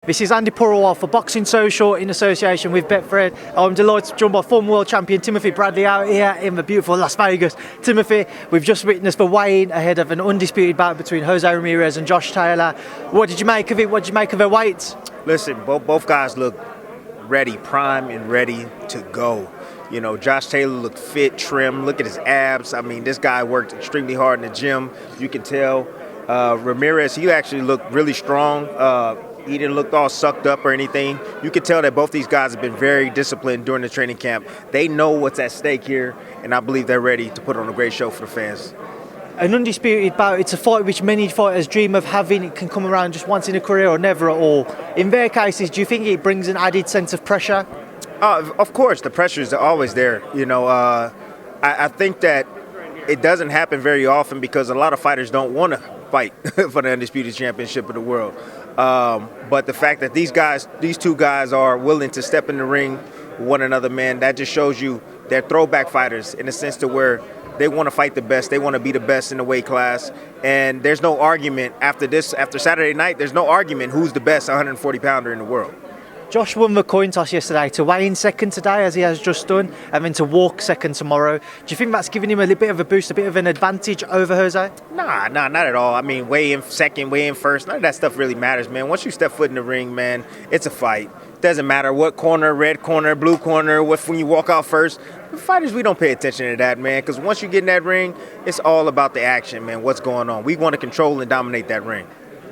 This is Andi Purewal for Boxing Social in association with Betfred. I'm delighted to be joined by former world champion Timothy Bradley out here in the beautiful Las Vegas. Timothy, we've just witnessed the weigh-in ahead of an undisputed bout between Jose Ramirez and Josh Taylor. What did you make of it? What did you make of their weights? Listen, both guys look ready, prime and ready to go. You know, Josh Taylor looked fit, trim. Look at his abs. I mean, this guy worked extremely hard in the gym. You can tell. Ramirez, he actually looked really strong. He didn't look all sucked up or anything. You could tell that both these guys have been very disciplined during the training camp. They know what's at stake here, and I believe they're ready to put on a great show for the fans. An undisputed bout, it's a fight which many fighters dream of having. It can come around just once in a career or never at all. In their cases, do you think it brings an added sense of pressure? Of course, the pressure is always there. You know, I think that it doesn't happen very often because a lot of fighters don't want to fight for the undisputed championship of the world. But the fact that these two guys are willing to step in the ring with one another, man, that just shows you they're throwback fighters in the sense to where they want to fight the best. They want to be the best in the weight class. And there's no argument after Saturday night, there's no argument who's the best 140-pounder in the world. Josh won the coin toss yesterday to weigh in second today, as he has just done, and then to walk second tomorrow. Do you think that's giving him a little bit of a boost, a bit of an advantage over Jose? Nah, not at all. I mean, weigh in second, weigh in first, none of that stuff really matters, man. Once you step foot in the ring, man, it's a fight. Doesn't matter what corner, red corner, blue corner, when you walk out first. The fighters, we don't pay attention to that, man, because once you get in that ring, it's all about the action, man, what's going on. We want to control and dominate that ring.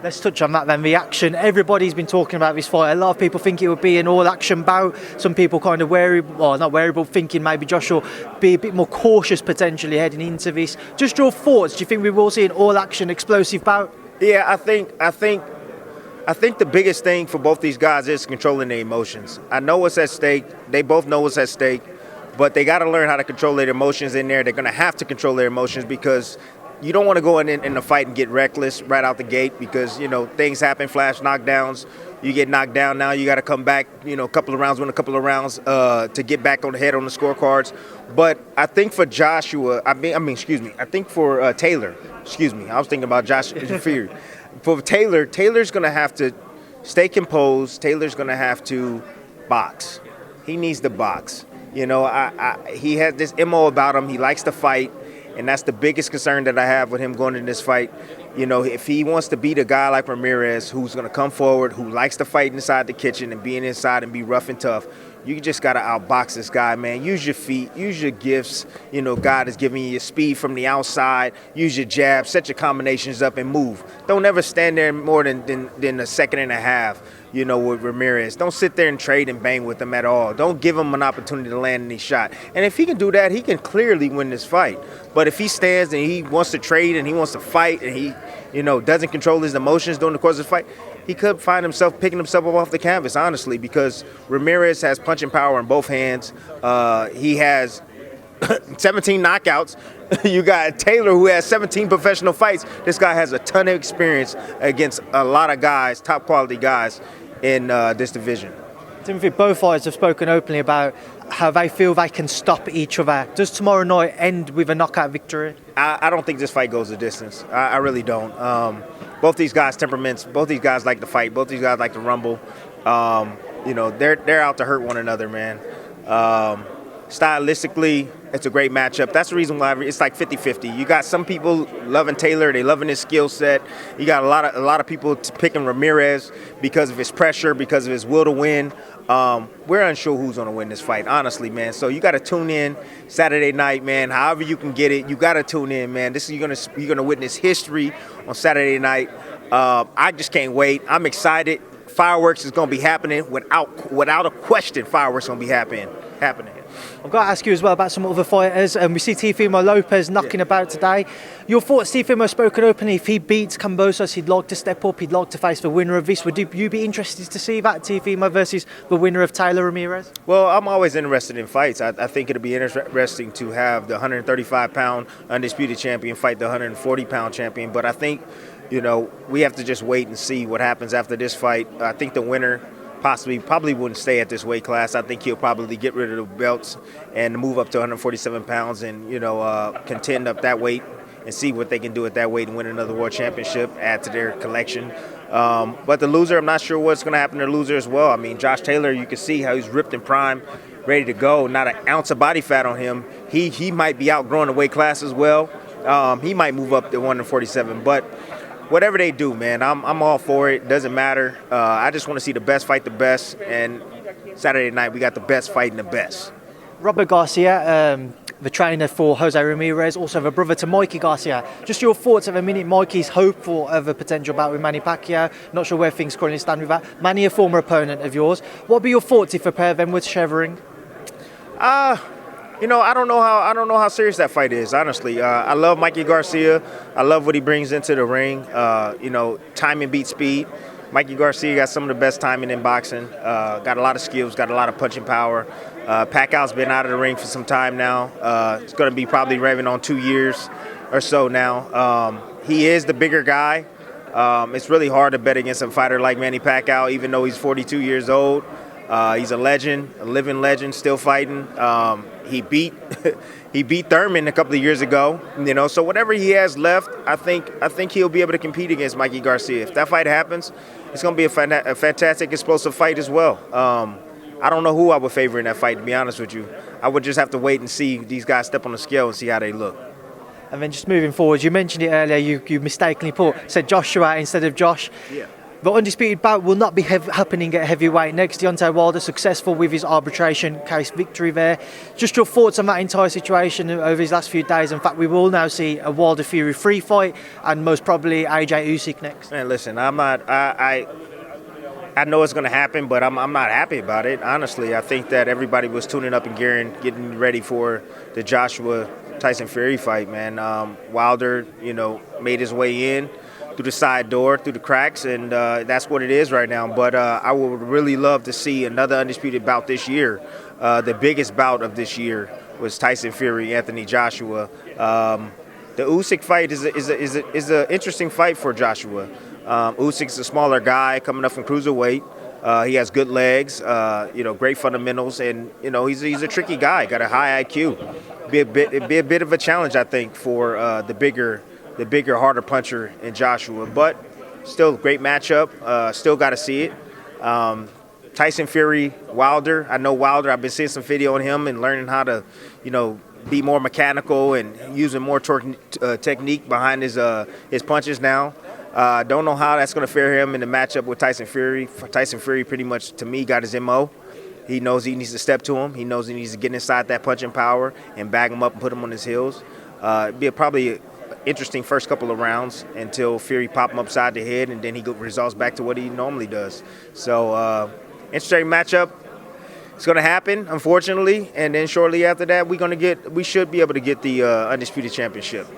Let's touch on that then, the action. Everybody's been talking about this fight. A lot of people think it would be an all-action bout. Some people kind of wary, well, not wary, but thinking maybe Josh will be a bit more cautious potentially heading into this. Just your thoughts. Do you think we will see an all-action, explosive bout? Yeah, I think the biggest thing for both these guys is controlling their emotions. I know what's at stake. They both know what's at stake, but they got to learn how to control their emotions in there. They're going to have to control their emotions because you don't want to go in the fight and get reckless right out the gate because, you know, things happen, flash knockdowns. You get knocked down now, you got to come back, you know, a couple of rounds, win a couple of rounds to get back on the head on the scorecards. But I think for Joshua, I think for Taylor, I was thinking about Josh Fury. For Taylor's going to have to stay composed. Taylor's going to have to box. He needs to box. You know, he has this MO about him. He likes to fight. And that's the biggest concern that I have with him going in this fight. You know, if he wants to beat a guy like Ramirez who's going to come forward, who likes to fight inside the kitchen and being inside and be rough and tough, you just got to outbox this guy, man. Use your feet, use your gifts. You know, God is giving you your speed from the outside. Use your jab, set your combinations up and move. Don't ever stand there more than a second and a half, you know, with Ramirez. Don't sit there and trade and bang with him at all. Don't give him an opportunity to land any shot. And if he can do that, he can clearly win this fight. But if he stands and he wants to trade and he wants to fight and he, you know, doesn't control his emotions during the course of the fight, he could find himself picking himself up off the canvas, honestly, because Ramirez has punching power in both hands. He has 17 knockouts. You got Taylor, who has 17 professional fights. This guy has a ton of experience against a lot of guys, top quality guys in this division. Timothy, both fighters have spoken openly about how they feel they can stop each other. Does tomorrow night end with a knockout victory? I don't think this fight goes the distance. I really don't. Both these guys' temperaments, both these guys like to fight, both these guys like to rumble. You know, they're out to hurt one another, man. Stylistically, it's a great matchup. That's the reason why it's like 50-50. You got some people loving Taylor, they loving his skill set. You got a lot of people picking Ramirez because of his pressure, because of his will to win. We're unsure who's going to win this fight, honestly, man. So you got to tune in Saturday night, man. However you can get it, you got to tune in, man. You're gonna witness history on Saturday night. I just can't wait. I'm excited. Fireworks is going to be happening without a question. Fireworks going to be happening. I've got to ask you as well about some other fighters. We see Teofimo Lopez knocking about today. Your thoughts? Teofimo spoken openly. If he beats Kambosos, he'd like to step up. He'd like to face the winner of this. Would you be interested to see that, Teofimo versus the winner of Taylor Ramirez? Well, I'm always interested in fights. I think it'll be interesting to have the 135-pound undisputed champion fight the 140-pound champion. But I think, you know, we have to just wait and see what happens after this fight. I think the winner probably wouldn't stay at this weight class. I think he'll probably get rid of the belts and move up to 147 pounds and, contend up that weight and see what they can do at that weight and win another world championship, add to their collection. But the loser, I'm not sure what's going to happen to the loser as well. I mean, Josh Taylor, you can see how he's ripped in prime, ready to go. Not an ounce of body fat on him. He might be outgrowing the weight class as well. He might move up to 147. But whatever they do, man, I'm all for it. Doesn't matter. I just want to see the best fight the best. And Saturday night, we got the best fighting the best. Robert Garcia, the trainer for Jose Ramirez, also the brother to Mikey Garcia. Just your thoughts at a minute. Mikey's hopeful of a potential bout with Manny Pacquiao. Not sure where things currently stand with that. Manny, a former opponent of yours. What would be your thoughts if a pair of them were to share a ring? I don't know how serious that fight is, honestly. I love Mikey Garcia. I love what he brings into the ring. Timing beats speed. Mikey Garcia got some of the best timing in boxing. Got a lot of skills, got a lot of punching power. Pacquiao's been out of the ring for some time now. It's going to be probably revving on 2 years or so now. He is the bigger guy. It's really hard to bet against a fighter like Manny Pacquiao, even though he's 42 years old. He's a legend, a living legend, still fighting. He beat Thurman a couple of years ago. So whatever he has left, I think he'll be able to compete against Mikey Garcia. If that fight happens, it's going to be a fantastic, explosive fight as well. I don't know who I would favor in that fight, to be honest with you. I would just have to wait and see these guys step on the scale and see how they look. And then just moving forward, you mentioned it earlier, you mistakenly said Joshua instead of Josh. Yeah. The undisputed bout will not be happening at heavyweight next. Deontay Wilder successful with his arbitration case victory there. Just your thoughts on that entire situation over his last few days. In fact, we will now see a Wilder Fury 3 fight and most probably AJ Usyk next. Man, listen, I know it's going to happen, but I'm not happy about it. Honestly, I think that everybody was tuning up and getting ready for the Joshua Tyson Fury fight, man. Wilder, made his way in through the side door, through the cracks, and that's what it is right now. But I would really love to see another undisputed bout this year. The biggest bout of this year was Tyson Fury, Anthony Joshua. The Usyk fight is an interesting fight for Joshua. Usyk's a smaller guy coming up from cruiserweight. He has good legs, great fundamentals, and he's a tricky guy. Got a high IQ. It'd be a bit of a challenge, I think, for the bigger, harder puncher in Joshua. But still, great matchup. Still got to see it. Tyson Fury, Wilder. I know Wilder. I've been seeing some video on him and learning how to, be more mechanical and using more technique behind his punches now. Don't know how that's going to fare him in the matchup with Tyson Fury. Tyson Fury pretty much, to me, got his MO. He knows he needs to step to him. He knows he needs to get inside that punching power and bag him up and put him on his heels. It'd be probably an interesting first couple of rounds until Fury pop him upside the head, and then he resolves back to what he normally does. So, interesting matchup. It's going to happen, unfortunately, and then shortly after that, we should be able to get the undisputed championship.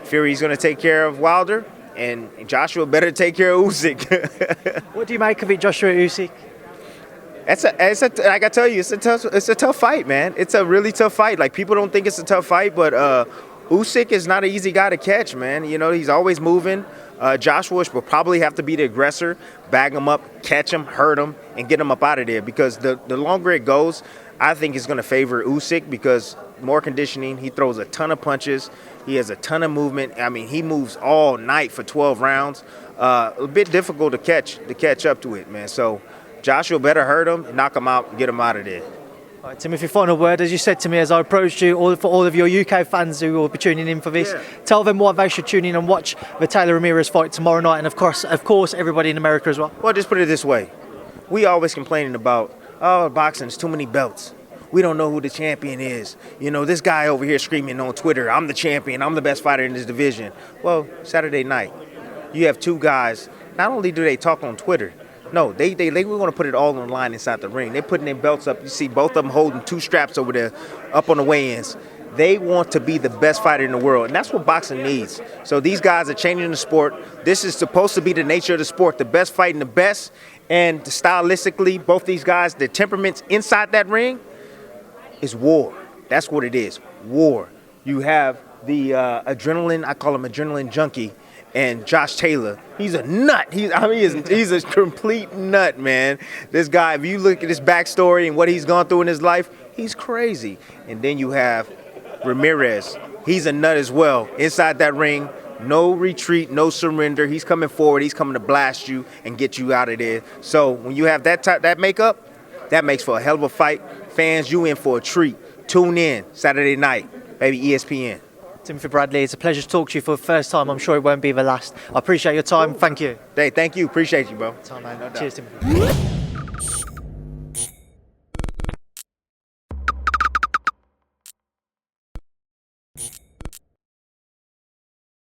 Fury's going to take care of Wilder, and Joshua better take care of Usyk. What do you make of it, Joshua Usyk? Like I tell you, it's a tough fight, man. It's a really tough fight. Like, people don't think it's a tough fight, but Usyk is not an easy guy to catch, man. He's always moving. Joshua will probably have to be the aggressor, bag him up, catch him, hurt him, and get him up out of there. Because the longer it goes, I think it's going to favor Usyk because more conditioning. He throws a ton of punches. He has a ton of movement. I mean, he moves all night for 12 rounds. A bit difficult to catch up to it, man. So Joshua better hurt him, knock him out, get him out of there. Right, Timothy, final word. As you said to me as I approached you, for all of your UK fans who will be tuning in for this, tell them why they should tune in and watch the Taylor Ramirez fight tomorrow night, and of course, everybody in America as well. Well, just put it this way. We always complaining about, boxing, there's too many belts. We don't know who the champion is. This guy over here screaming on Twitter, I'm the champion, I'm the best fighter in this division. Well, Saturday night, you have two guys, not only do they talk on Twitter, no, they want to put it all on the line inside the ring. They're putting their belts up. You see both of them holding two straps over there up on the weigh-ins. They want to be the best fighter in the world, and that's what boxing needs. So these guys are changing the sport. This is supposed to be the nature of the sport, the best fighting the best. And stylistically, both these guys, their temperaments inside that ring is war. That's what it is, war. You have the adrenaline, I call him adrenaline junkie, and Josh Taylor. He's a nut. He's a complete nut, man. This guy, if you look at his backstory and what he's gone through in his life, he's crazy. And then you have Ramirez. He's a nut as well. Inside that ring, no retreat, no surrender. He's coming forward. He's coming to blast you and get you out of there. So when you have that makeup, that makes for a hell of a fight. Fans, you in for a treat. Tune in Saturday night, baby, ESPN. Timothy Bradley, it's a pleasure to talk to you for the first time. I'm sure it won't be the last. I appreciate your time. Thank you. Hey, thank you. Appreciate you, bro. Time, man. No doubt. Cheers, Timothy.